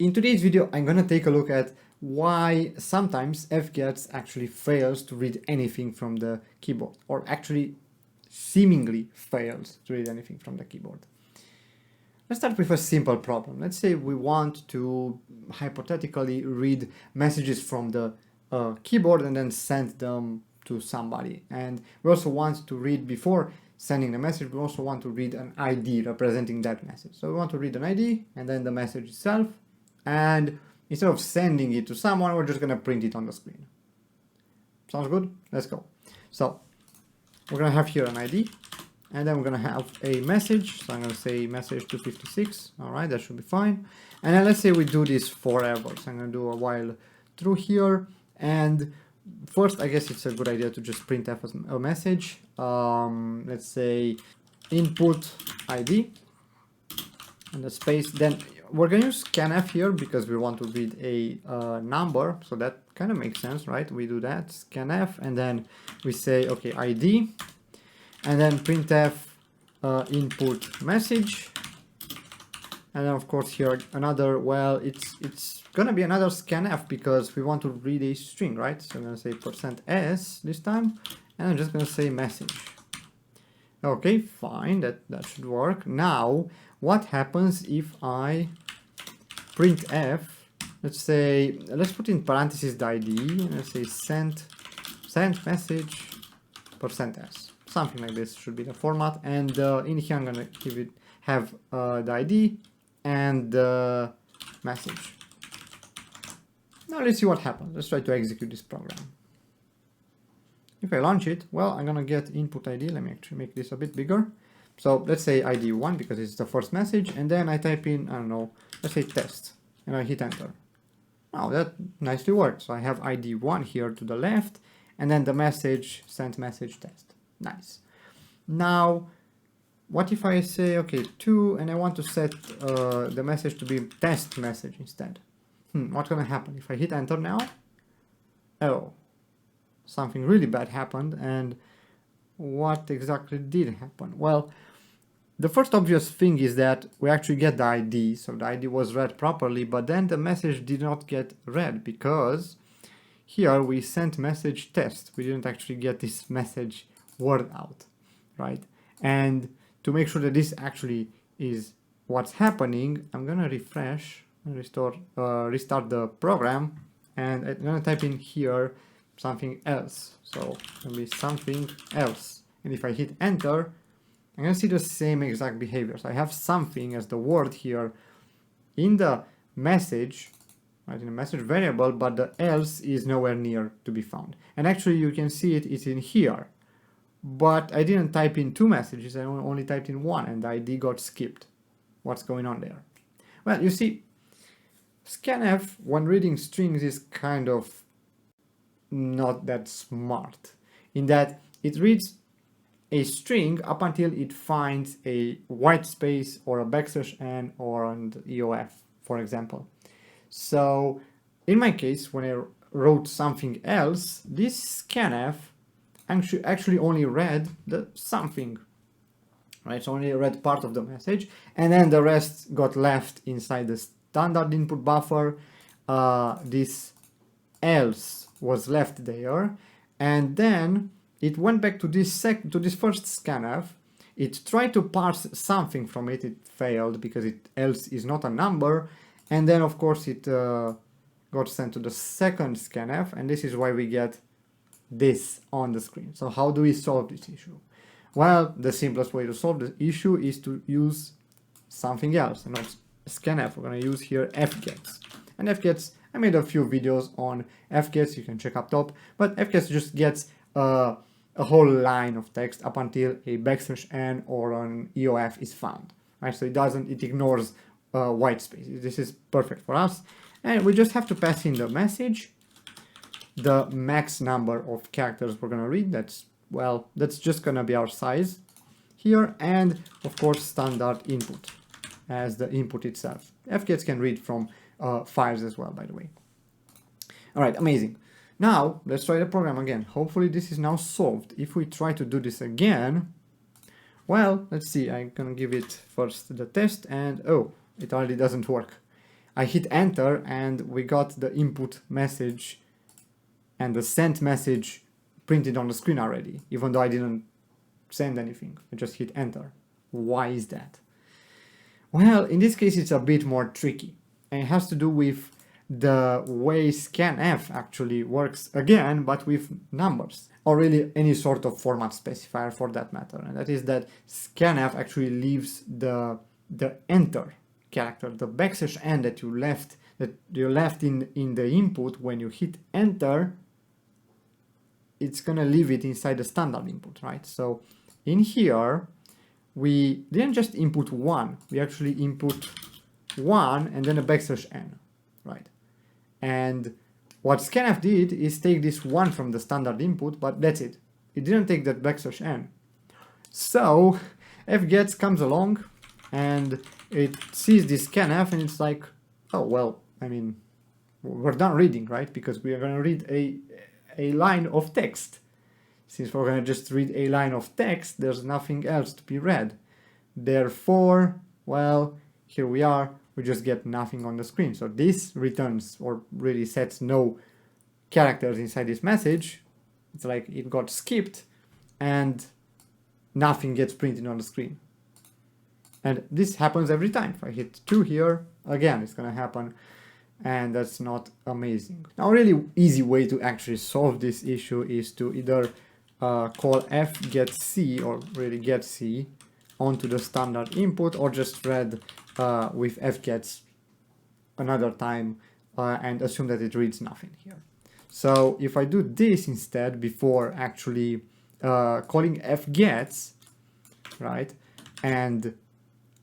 In today's video, I'm gonna take a look at why sometimes fgets actually fails to read anything from the keyboard, or actually seemingly fails to read anything from the keyboard. Let's start with a simple problem. Let's say we want to hypothetically read messages from the keyboard and then send them to somebody. And we also want to read, before sending the message, we also want to read an ID representing that message. So we want to read an ID and then the message itself. And instead of sending it to someone, we're just going to print it on the screen. Sounds good? Let's go. So we're going to have here an ID, and then we're going to have a message. So I'm going to say message 256. All right, that should be fine. And then let's say we do this forever. So I'm going to do a while through here. And first, I guess it's a good idea to just print a message. Let's say input ID and the space. Then we're going to use scanf here because we want to read a number, so that kind of makes sense, right? We do that, scanf, and then we say, okay, ID, and then printf input message, and then of course here another, well, it's gonna be another scanf because we want to read a string, right? So I'm gonna say %s this time, and I'm just gonna say message. Okay, fine, that should work. Now, what happens if I printf, let's put in parentheses the ID, and let's say send message %s. Something like this should be the format, and in here I'm gonna have the ID and the message. Now let's see what happens. Let's try to execute this program. If I launch it, well, I'm gonna get input ID. Let me actually make this a bit bigger. So let's say ID 1 because it's the first message, and then I type in, I don't know, let's say test, and I hit enter. Now that nicely works. So I have ID 1 here to the left, and then the message, sent message test. Nice. Now, what if I say, okay, 2, and I want to set the message to be test message instead? What's gonna happen if I hit enter now? Oh, something really bad happened. And what exactly did happen? Well, the first obvious thing is that we actually get the ID, so the ID was read properly, but then the message did not get read because here we sent message test. We didn't actually get this message word out, right? And to make sure that this actually is what's happening, I'm gonna refresh and restart the program, and I'm gonna type in here something else. So it's gonna be something else, and if I hit enter, I'm gonna see the same exact behavior. So I have something as the word here in the message, right, in the message variable, but the else is nowhere near to be found. And actually you can see it's in here, but I didn't type in 2 messages, I only typed in 1, and the ID got skipped. What's going on there? Well, you see, scanf, when reading strings, is kind of not that smart, in that it reads a string up until it finds a white space or a \n or an EOF, for example. So in my case, when I wrote something else, this scanf actually only read the something, right? So only read part of the message, and then the rest got left inside the standard input buffer. This else was left there, and then it went back to this first scanf. It tried to parse something from it. It failed because else is not a number, and then of course it got sent to the second scanf, and this is why we get this on the screen. So how do we solve this issue? Well, the simplest way to solve the issue is to use something else, and not scanf. We're going to use here fgets. And fgets, I made a few videos on fgets, you can check up top, but fgets just gets a whole line of text up until a \n or an EOF is found, right? So it ignores white space. This is perfect for us, and we just have to pass in the message, the max number of characters we're gonna read. That's just gonna be our size here, and of course standard input as the input itself. Fgets can read from files as well, by the way. All right, amazing. Now let's try the program again. Hopefully this is now solved. If we try to do this again, well, let's see. I'm gonna give it first the test, and oh, it already doesn't work. I hit enter and we got the input message and the sent message printed on the screen already, even though I didn't send anything. I just hit enter. Why is that? Well, in this case, it's a bit more tricky, and it has to do with the way scanf actually works again, but with numbers, or really any sort of format specifier for that matter. And that is that scanf actually leaves the enter character, the \n that you left in the input when you hit enter. It's gonna leave it inside the standard input, right? So in here, we didn't just input 1, we actually input 1 and then a \n, right? And what scanf did is take this 1 from the standard input, but that's it. It didn't take that \n. So fgets comes along and it sees this scanf and it's like, oh, well, I mean, we're done reading, right? Because we are going to read a line of text. Since we're going to just read a line of text, there's nothing else to be read. Therefore, well, here we are, we just get nothing on the screen. So this returns, or really sets no characters inside this message. It's like it got skipped and nothing gets printed on the screen. And this happens every time. If I hit 2 here, again, it's going to happen. And that's not amazing. Now, a really easy way to actually solve this issue is to either call fgets or really getC onto the standard input, or just read with fgets another time and assume that it reads nothing here. So if I do this instead before actually calling fgets, right, and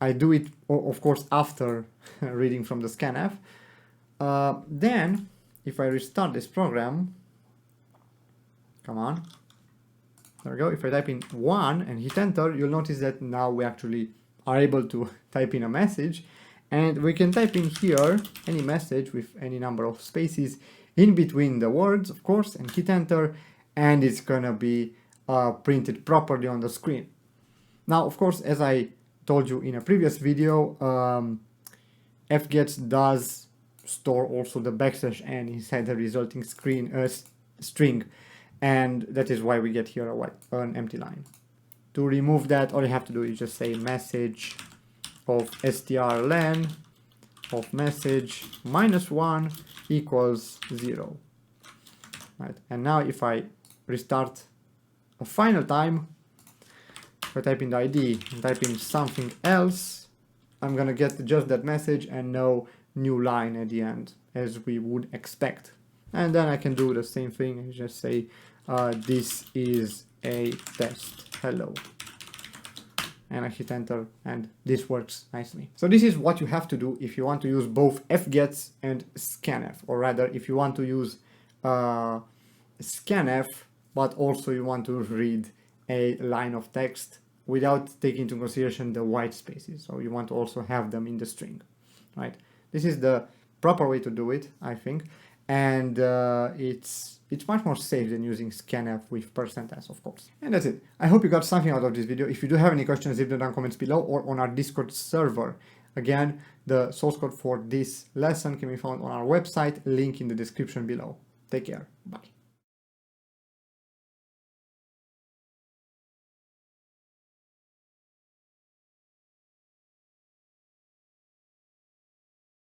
I do it, of course, after reading from the scanf, then if I restart this program, come on, there we go. If I type in 1 and hit enter, you'll notice that now we actually are able to type in a message, and we can type in here any message with any number of spaces in between the words, of course, and hit enter, and it's gonna be printed properly on the screen. Now, of course, as I told you in a previous video, fgets does store also the \n inside the resulting string, and that is why we get here an empty line. To remove that, all you have to do is just say message of strlen of message -1 equals 0. Right, and now if I restart a final time, if I type in the ID and type in something else, I'm gonna get just that message and no new line at the end, as we would expect. And then I can do the same thing and just say this is a test, hello, and I hit enter, and this works nicely. So this is what you have to do if you want to use both fgets and scanf, or rather if you want to use scanf but also you want to read a line of text without taking into consideration the white spaces, so you want to also have them in the string, right? This is the proper way to do it, I think, and it's much more safe than using scanf with %s, of course. And that's it. I hope you got something out of this video. If you do have any questions, leave them down in comments below or on our Discord server. Again, the source code for this lesson can be found on our website, link in the description below. Take care. Bye.